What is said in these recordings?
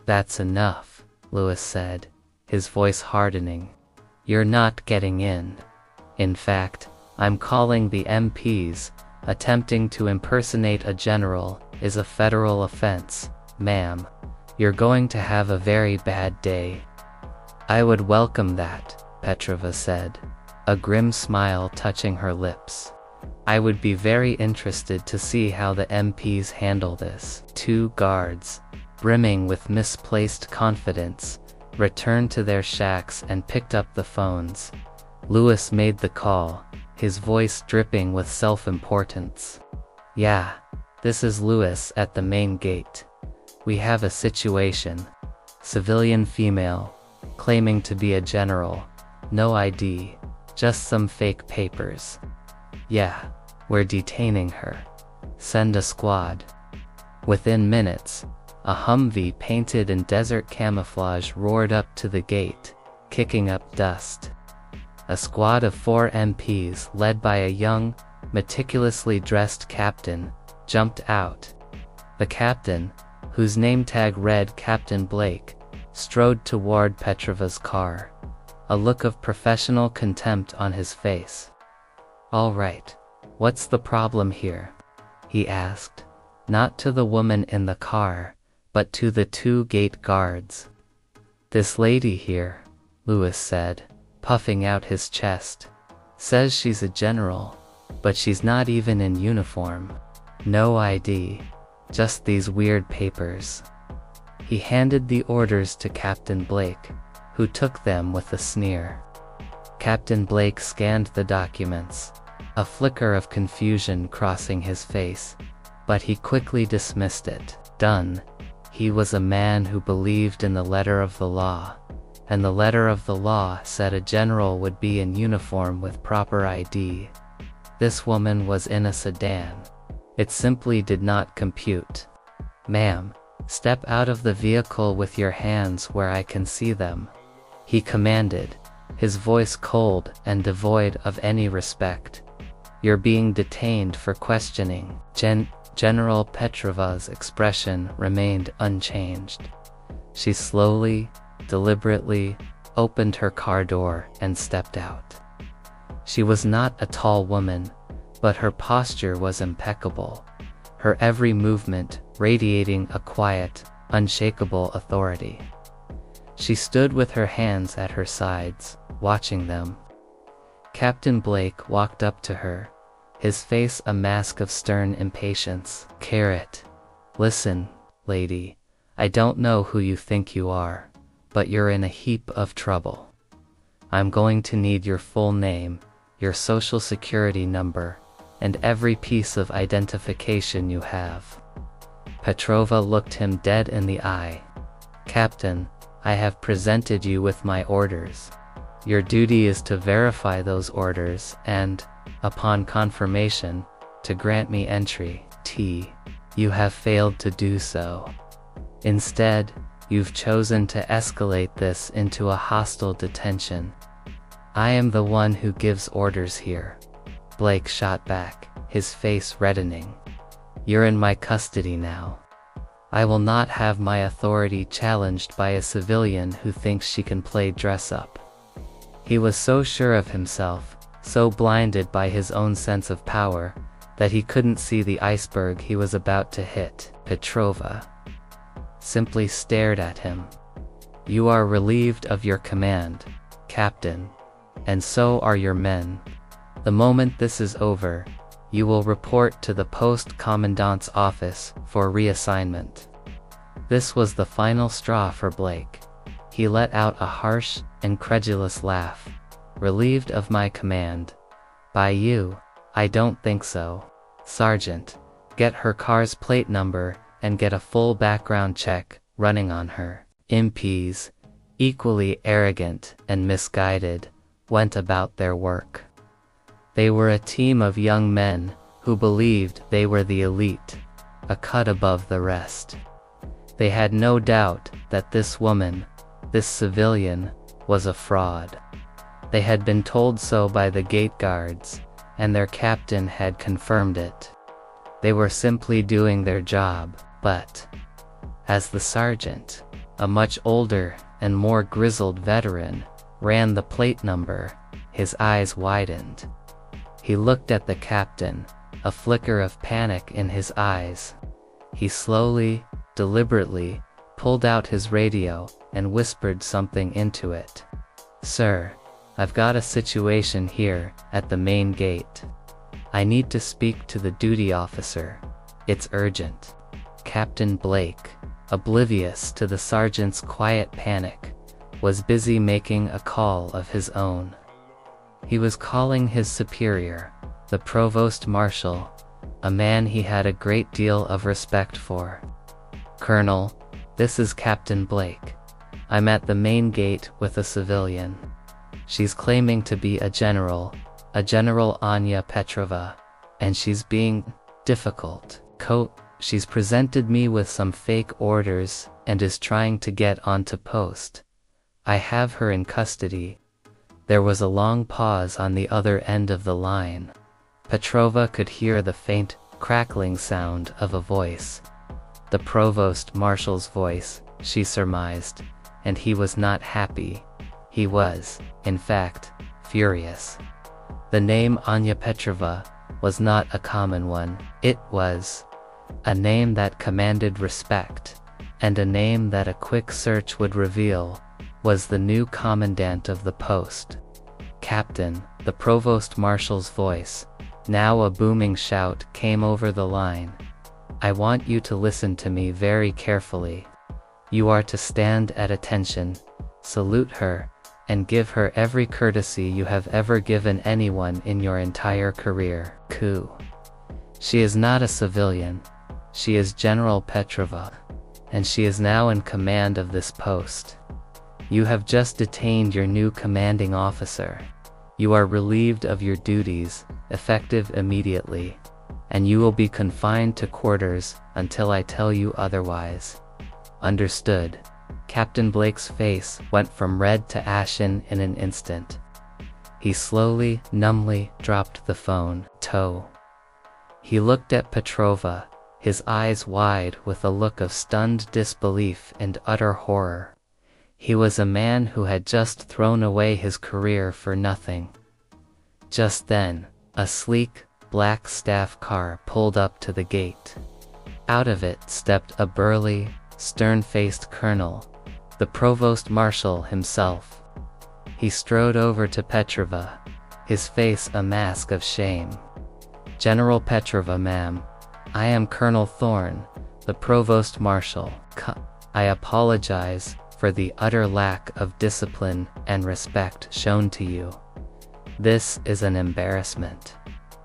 That's enough, Lewis said, his voice hardening. You're not getting in. In fact, I'm calling the MPs. Attempting to impersonate a general is a federal offense, ma'am. You're going to have a very bad day. I would welcome that, Petrova said, a grim smile touching her lips. I would be very interested to see how the MPs handle this. 2 guards, brimming with misplaced confidence, returned to their shacks and picked up the phones. Lewis made the call, his voice dripping with self-importance. Yeah, this is Lewis at the main gate. We have a situation. Civilian female, claiming to be a general. No ID, just some fake papers. Yeah, we're detaining her. Send a squad. Within minutes, a Humvee painted in desert camouflage roared up to the gate, kicking up dust. A squad of 4 MPs led by a young, meticulously dressed captain, jumped out. The captain, whose name tag read Captain Blake, strode toward Petrova's car, a look of professional contempt on his face. All right, what's the problem here? He asked, not to the woman in the car, but to the 2 gate guards. This lady here, Lewis said, puffing out his chest, says she's a general, but she's not even in uniform. No ID, just these weird papers. He handed the orders to Captain Blake, who took them with a sneer. Captain Blake scanned the documents, a flicker of confusion crossing his face, but he quickly dismissed it. Done. He was a man who believed in the letter of the law, and the letter of the law said a general would be in uniform with proper ID. This woman was in a sedan. It simply did not compute. Ma'am, step out of the vehicle with your hands where I can see them, he commanded, his voice cold and devoid of any respect. You're being detained for questioning. General Petrova's expression remained unchanged. She slowly, deliberately, opened her car door and stepped out. She was not a tall woman, but her posture was impeccable, her every movement radiating a quiet, unshakable authority. She stood with her hands at her sides, watching them. Captain Blake walked up to her, his face a mask of stern impatience. Listen, lady, I don't know who you think you are, but you're in a heap of trouble. I'm going to need your full name, your social security number, and every piece of identification you have. Petrova looked him dead in the eye. Captain, I have presented you with my orders. Your duty is to verify those orders and, upon confirmation, to grant me entry. You have failed to do so. Instead, you've chosen to escalate this into a hostile detention. I am the one who gives orders here. Blake shot back, his face reddening. You're in my custody now. I will not have my authority challenged by a civilian who thinks she can play dress up. He was so sure of himself, so blinded by his own sense of power, that he couldn't see the iceberg he was about to hit. Petrova simply stared at him. You are relieved of your command, Captain, and so are your men. The moment this is over, you will report to the post commandant's office for reassignment. This was the final straw for Blake. He let out a harsh, incredulous laugh. Relieved of my command? By you? I don't think so. Sergeant, get her car's plate number and get a full background check running on her. MPs, equally arrogant and misguided, went about their work. They were a team of young men who believed they were the elite, a cut above the rest. They had no doubt that this woman, this civilian, was a fraud. They had been told so by the gate guards, and their captain had confirmed it. They were simply doing their job, but, as the sergeant, a much older and more grizzled veteran, ran the plate number. His eyes widened. He looked at the captain, a flicker of panic in his eyes. He slowly, deliberately, pulled out his radio and whispered something into it. "Sir, I've got a situation here at the main gate. I need to speak to the duty officer. It's urgent." Captain Blake, oblivious to the sergeant's quiet panic, was busy making a call of his own. He was calling his superior, the provost marshal, a man he had a great deal of respect for. "Colonel, this is Captain Blake. I'm at the main gate with a civilian. She's claiming to be a General Anya Petrova, and she's being difficult. She's presented me with some fake orders and is trying to get onto post. I have her in custody." There was a long pause on the other end of the line. Petrova could hear the faint, crackling sound of a voice. The provost marshal's voice, she surmised, and he was not happy. He was, in fact, furious. The name Anya Petrova was not a common one. It was a name that commanded respect, and a name that a quick search would reveal was the new commandant of the post. "Captain," the provost marshal's voice, now a booming shout, came over the line. "I want you to listen to me very carefully. You are to stand at attention, salute her, and give her every courtesy you have ever given anyone in your entire career. She is not a civilian. She is General Petrova, and she is now in command of this post. You have just detained your new commanding officer. You are relieved of your duties, effective immediately, and you will be confined to quarters until I tell you otherwise." "Understood." Captain Blake's face went from red to ashen in an instant. He slowly, numbly dropped the phone. He looked at Petrova, his eyes wide with a look of stunned disbelief and utter horror. He was a man who had just thrown away his career for nothing. Just then, a sleek, black staff car pulled up to the gate. Out of it stepped a burly, stern-faced colonel, the provost marshal himself. He strode over to Petrova, his face a mask of shame. "General Petrova, ma'am. I am Colonel Thorne, the provost marshal. I apologize for the utter lack of discipline and respect shown to you. This is an embarrassment.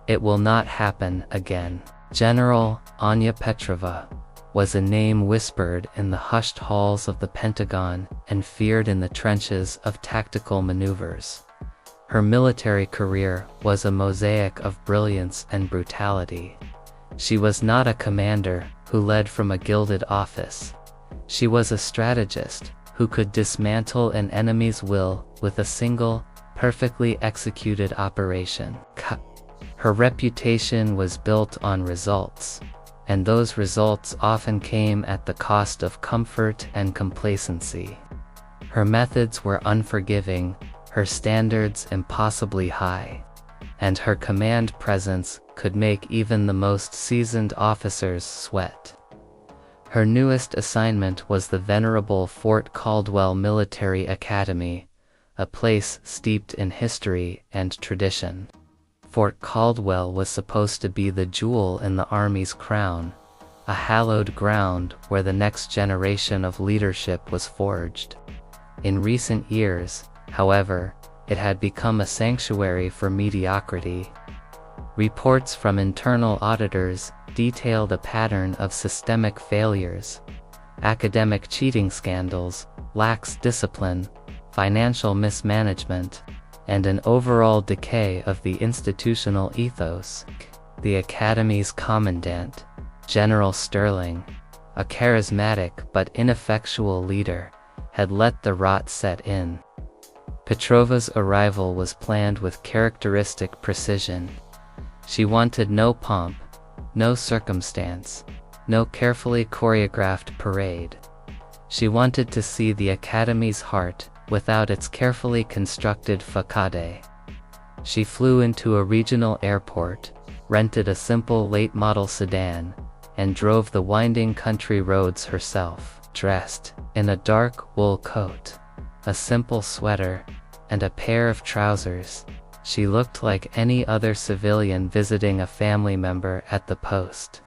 It will not happen again." General Anya Petrova was a name whispered in the hushed halls of the Pentagon and feared in the trenches of tactical maneuvers. Her military career was a mosaic of brilliance and brutality. She was not a commander who led from a gilded office. She was a strategist who could dismantle an enemy's will with a single, perfectly executed operation. Her reputation was built on results, and those results often came at the cost of comfort and complacency. Her methods were unforgiving, her standards impossibly high, and her command presence could make even the most seasoned officers sweat. Her newest assignment was the venerable Fort Caldwell Military Academy, a place steeped in history and tradition. Fort Caldwell was supposed to be the jewel in the Army's crown, a hallowed ground where the next generation of leadership was forged. In recent years, however, it had become a sanctuary for mediocrity. Reports from internal auditors detailed a pattern of systemic failures, academic cheating scandals, lax discipline, financial mismanagement, and an overall decay of the institutional ethos. The Academy's commandant, General Sterling, a charismatic but ineffectual leader, had let the rot set in. Petrova's arrival was planned with characteristic precision. She wanted no pomp, no circumstance, no carefully choreographed parade. She wanted to see the Academy's heart without its carefully constructed facade. She flew into a regional airport, rented a simple late-model sedan, and drove the winding country roads herself, dressed in a dark wool coat, a simple sweater, and a pair of trousers. She looked like any other civilian visiting a family member at the post.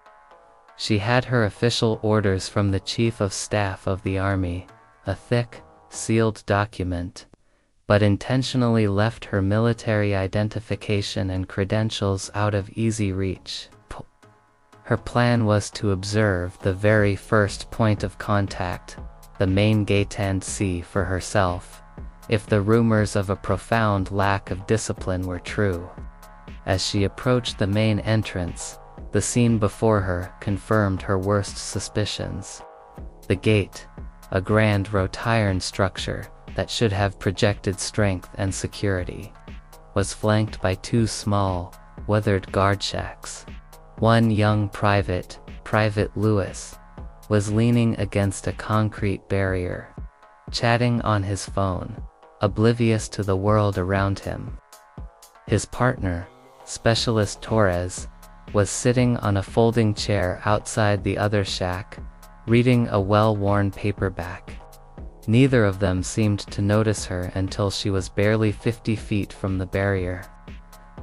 She had her official orders from the Chief of Staff of the Army, a thick, sealed document, but intentionally left her military identification and credentials out of easy reach. Her plan was to observe the very first point of contact, the main gate, and see for herself if the rumors of a profound lack of discipline were true. As she approached the main entrance, the scene before her confirmed her worst suspicions. The gate, a grand wrought iron structure that should have projected strength and security, was flanked by two small, weathered guard shacks. One young private, Private Lewis, was leaning against a concrete barrier, chatting on his phone, oblivious to the world around him. His partner, Specialist Torres, was sitting on a folding chair outside the other shack, reading a well-worn paperback. Neither of them seemed to notice her until she was barely 50 feet from the barrier.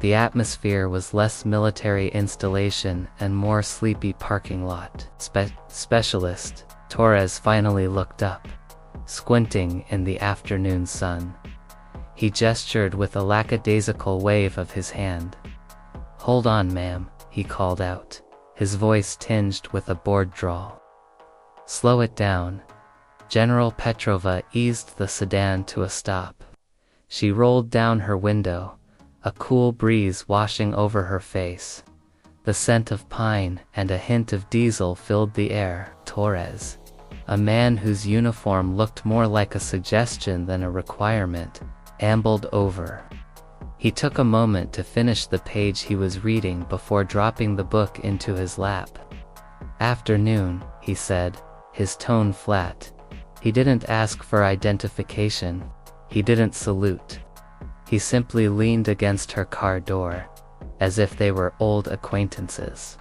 The atmosphere was less military installation and more sleepy parking lot. Specialist Torres finally looked up, squinting in the afternoon sun. He gestured with a lackadaisical wave of his hand. "Hold on, ma'am," he called out, his voice tinged with a bored drawl. "Slow it down." General Petrova eased the sedan to a stop. She rolled down her window, a cool breeze washing over her face. The scent of pine and a hint of diesel filled the air. Torres, a man whose uniform looked more like a suggestion than a requirement, ambled over. He took a moment to finish the page he was reading before dropping the book into his lap. "Afternoon," he said, his tone flat. He didn't ask for identification. He didn't salute. He simply leaned against her car door, as if they were old acquaintances.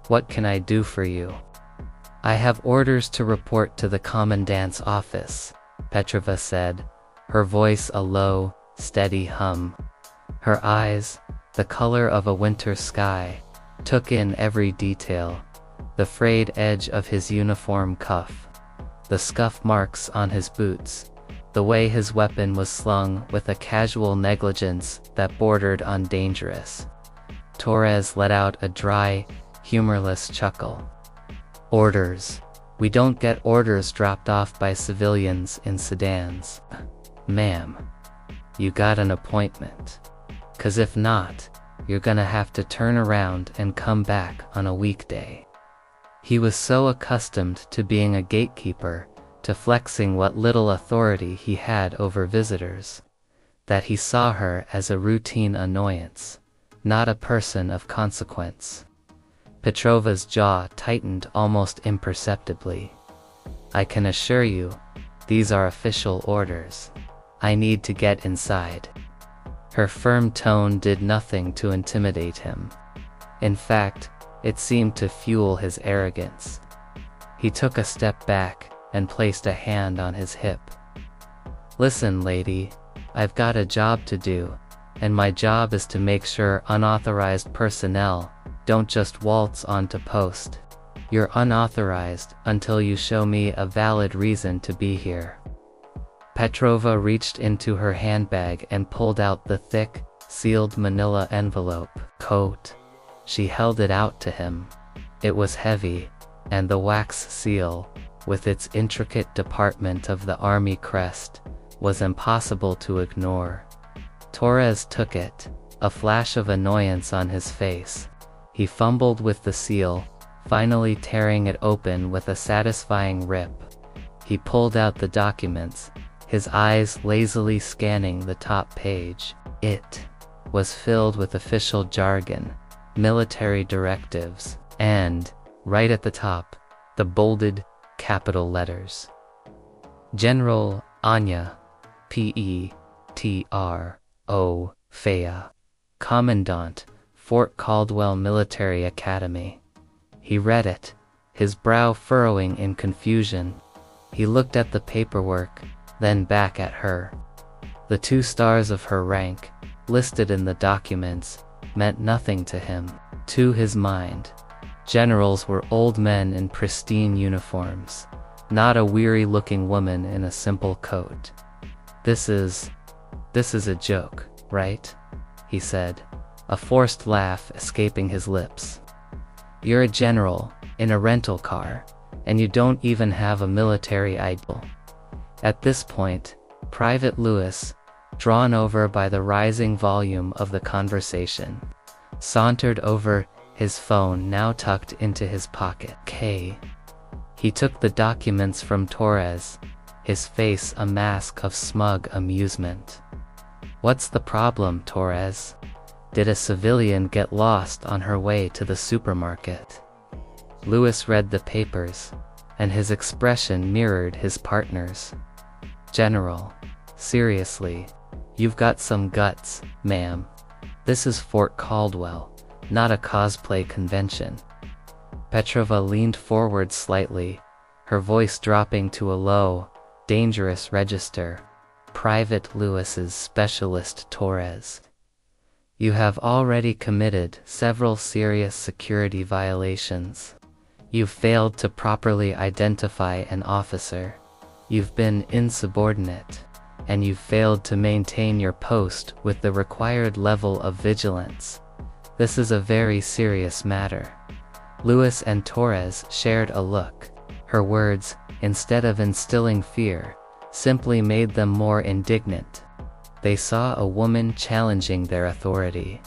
"What can I do for you?" "I have orders to report to the commandant's office," Petrova said, her voice a low, steady hum. Her eyes, the color of a winter sky, took in every detail: the frayed edge of his uniform cuff, the scuff marks on his boots, the way his weapon was slung with a casual negligence that bordered on dangerous. Torres let out a dry, humorless chuckle. "Orders? We don't get orders dropped off by civilians in sedans. Ma'am, you got an appointment. 'Cause if not, you're gonna have to turn around and come back on a weekday." He was so accustomed to being a gatekeeper, to flexing what little authority he had over visitors, that he saw her as a routine annoyance, not a person of consequence. Petrova's jaw tightened almost imperceptibly. "I can assure you, these are official orders. I need to get inside." Her firm tone did nothing to intimidate him. In fact, it seemed to fuel his arrogance. He took a step back and placed a hand on his hip. "Listen, lady, I've got a job to do, and my job is to make sure unauthorized personnel don't just waltz onto post. You're unauthorized until you show me a valid reason to be here." Petrova reached into her handbag and pulled out the thick, sealed manila envelope. "Coat." She held it out to him. It was heavy, and the wax seal, with its intricate department of the army crest, was impossible to ignore. Torres took it, a flash of annoyance on his face. He fumbled with the seal, finally tearing it open with a satisfying rip. He pulled out the documents, his eyes lazily scanning the top page. It was filled with official jargon, military directives, and, right at the top, the bolded, capital letters: General Anya, Petro, Fea, Commandant, Fort Caldwell Military Academy. He read it, his brow furrowing in confusion. He looked at the paperwork, then back at her. The 2 stars of her rank, listed in the documents, meant nothing to him. To his mind, generals were old men in pristine uniforms, not a weary-looking woman in a simple coat. This is a joke, right? He said, a forced laugh escaping his lips. You're a general, in a rental car, and you don't even have a military idol. At this point, Private Lewis, drawn over by the rising volume of the conversation, sauntered over, his phone now tucked into his pocket. He took the documents from Torres, his face a mask of smug amusement. What's the problem, Torres? Did a civilian get lost on her way to the supermarket? Lewis read the papers, and his expression mirrored his partner's. General, seriously, you've got some guts, ma'am. This is Fort Caldwell, not a cosplay convention. Petrova leaned forward slightly, her voice dropping to a low, dangerous register. Private Lewis's specialist Torres. You have already committed several serious security violations. You've failed to properly identify an officer. You've been insubordinate. And you've failed to maintain your post with the required level of vigilance. This is a very serious matter. Lewis and Torres shared a look. Her words, instead of instilling fear, simply made them more indignant. They saw a woman challenging their authority,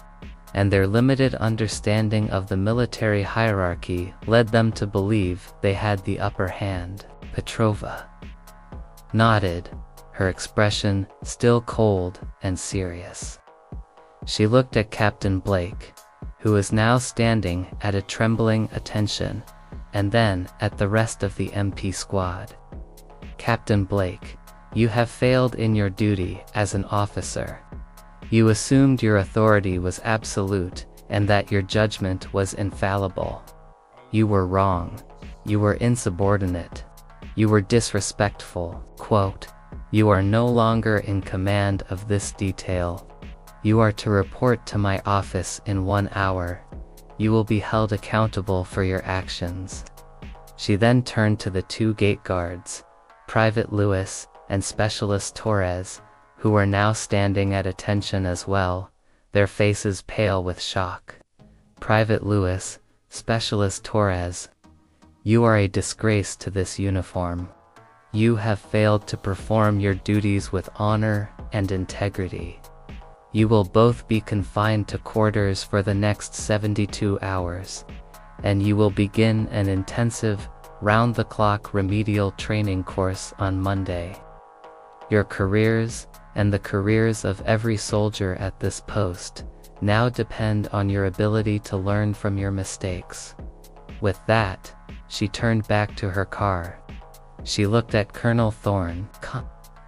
and their limited understanding of the military hierarchy led them to believe they had the upper hand. Petrova nodded, her expression still cold and serious. She looked at Captain Blake, who was now standing at a trembling attention, and then at the rest of the MP squad. Captain Blake, you have failed in your duty as an officer. You assumed your authority was absolute and that your judgment was infallible. You were wrong. You were insubordinate. You were disrespectful. Quote, you are no longer in command of this detail. You are to report to my office in 1 hour. You will be held accountable for your actions. She then turned to the 2 gate guards, Private Lewis and Specialist Torres, who were now standing at attention as well, their faces pale with shock. Private Lewis, Specialist Torres, you are a disgrace to this uniform. You have failed to perform your duties with honor and integrity. You will both be confined to quarters for the next 72 hours, and you will begin an intensive, round-the-clock remedial training course on Monday. Your careers, and the careers of every soldier at this post, now depend on your ability to learn from your mistakes. With that, she turned back to her car. She looked at Colonel Thorne.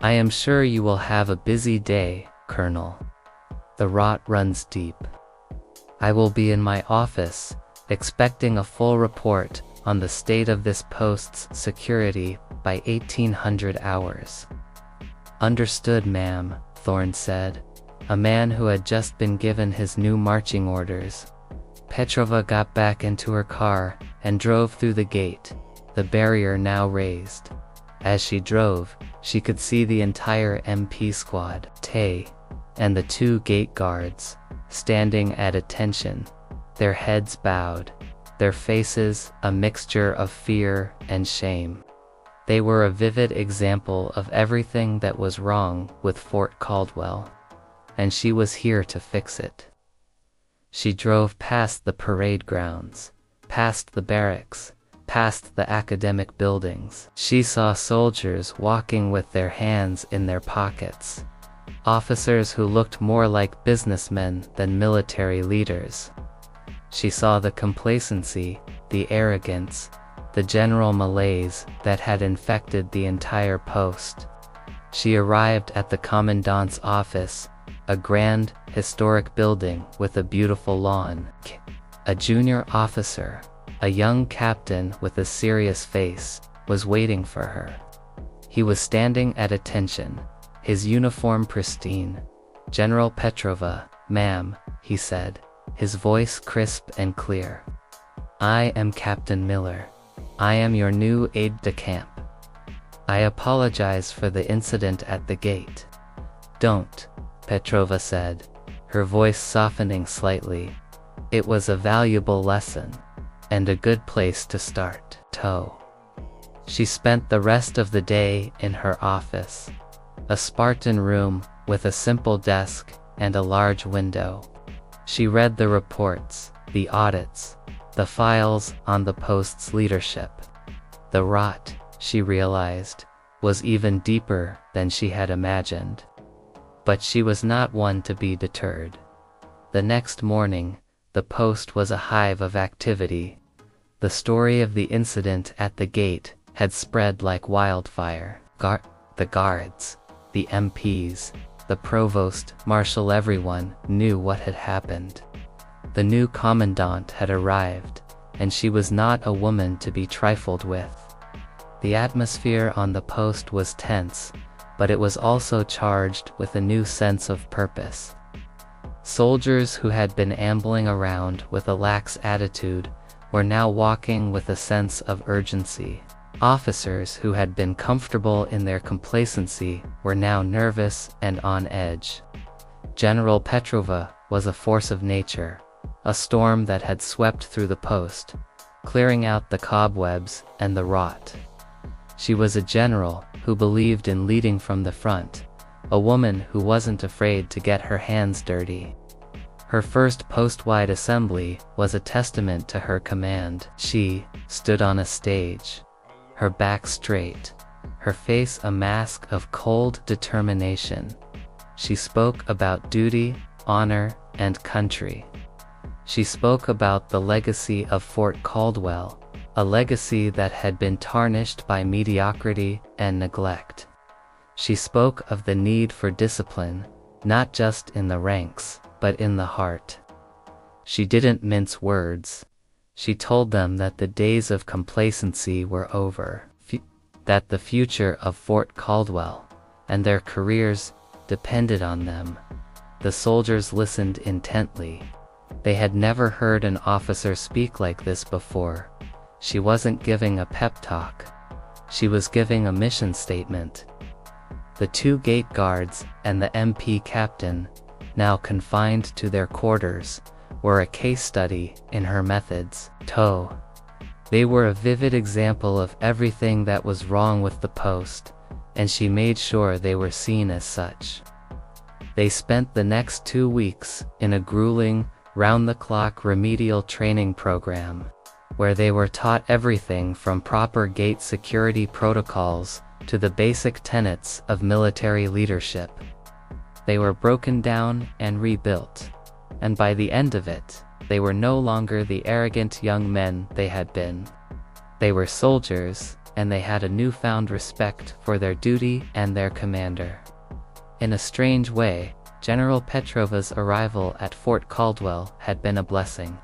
I am sure you will have a busy day, Colonel. The rot runs deep. I will be in my office, expecting a full report on the state of this post's security by 1800 hours. Understood, ma'am, Thorne said, a man who had just been given his new marching orders. Petrova got back into her car and drove through the gate, the barrier now raised. As she drove, she could see the entire MP squad, and the 2 gate guards, standing at attention, their heads bowed, their faces a mixture of fear and shame. They were a vivid example of everything that was wrong with Fort Caldwell, and she was here to fix it. She drove past the parade grounds, past the barracks, past the academic buildings. She saw soldiers walking with their hands in their pockets, officers who looked more like businessmen than military leaders. She saw the complacency, the arrogance, the general malaise that had infected the entire post. She arrived at the commandant's office, a grand, historic building with a beautiful lawn. A junior officer, a young captain with a serious face, was waiting for her. He was standing at attention, his uniform pristine. "General Petrova, ma'am," he said, his voice crisp and clear. "I am Captain Miller. I am your new aide-de-camp. I apologize for the incident at the gate." "Don't," Petrova said, her voice softening slightly. "It was a valuable lesson, and a good place to start." She spent the rest of the day in her office, a Spartan room with a simple desk and a large window. She read the reports, the audits, the files on the post's leadership. The rot, she realized, was even deeper than she had imagined. But she was not one to be deterred. The next morning, the post was a hive of activity. The story of the incident at the gate had spread like wildfire. The guards, the MPs, the provost marshal, everyone knew what had happened. The new commandant had arrived, and she was not a woman to be trifled with. The atmosphere on the post was tense, but it was also charged with a new sense of purpose. Soldiers who had been ambling around with a lax attitude were now walking with a sense of urgency. Officers who had been comfortable in their complacency were now nervous and on edge. General Petrova was a force of nature, a storm that had swept through the post, clearing out the cobwebs and the rot. She was a general who believed in leading from the front, a woman who wasn't afraid to get her hands dirty. Her first post-wide assembly was a testament to her command. She stood on a stage, her back straight, her face a mask of cold determination. She spoke about duty, honor, and country. She spoke about the legacy of Fort Caldwell, a legacy that had been tarnished by mediocrity and neglect. She spoke of the need for discipline, not just in the ranks, but in the heart. She didn't mince words. She told them that the days of complacency were over, that the future of Fort Caldwell and their careers depended on them. The soldiers listened intently. They had never heard an officer speak like this before. She wasn't giving a pep talk. She was giving a mission statement. The two gate guards and the MP captain, now confined to their quarters, were a case study in her methods. They were a vivid example of everything that was wrong with the post, and she made sure they were seen as such. They spent the next 2 weeks in a grueling, round-the-clock remedial training program, where they were taught everything from proper gate security protocols to the basic tenets of military leadership. They were broken down and rebuilt, and by the end of it, they were no longer the arrogant young men they had been. They were soldiers, and they had a newfound respect for their duty and their commander. In a strange way, General Petrova's arrival at Fort Caldwell had been a blessing.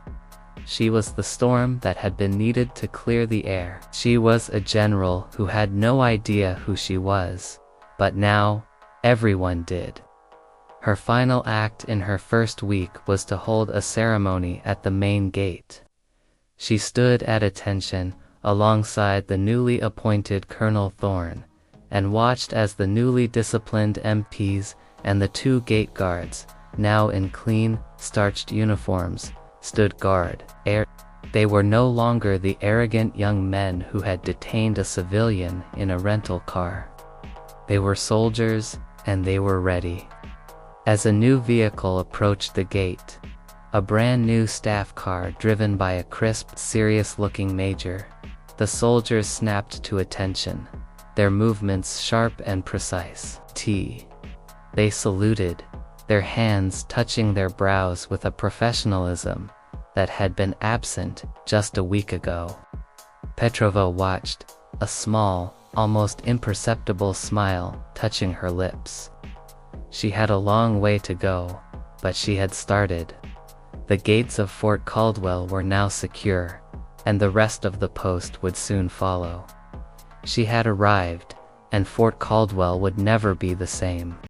She was the storm that had been needed to clear the air. She was a general who had no idea who she was, but now, everyone did. Her final act in her first week was to hold a ceremony at the main gate. She stood at attention, alongside the newly appointed Colonel Thorne, and watched as the newly disciplined MPs and the two gate guards, now in clean, starched uniforms, stood guard. They were no longer the arrogant young men who had detained a civilian in a rental car. They were soldiers, and they were ready. As a new vehicle approached the gate, a brand new staff car driven by a crisp, serious-looking major, the soldiers snapped to attention, their movements sharp and precise. They saluted, their hands touching their brows with a professionalism that had been absent just a week ago. Petrova watched, a small, almost imperceptible smile touching her lips. She had a long way to go, but she had started. The gates of Fort Caldwell were now secure, and the rest of the post would soon follow. She had arrived, and Fort Caldwell would never be the same.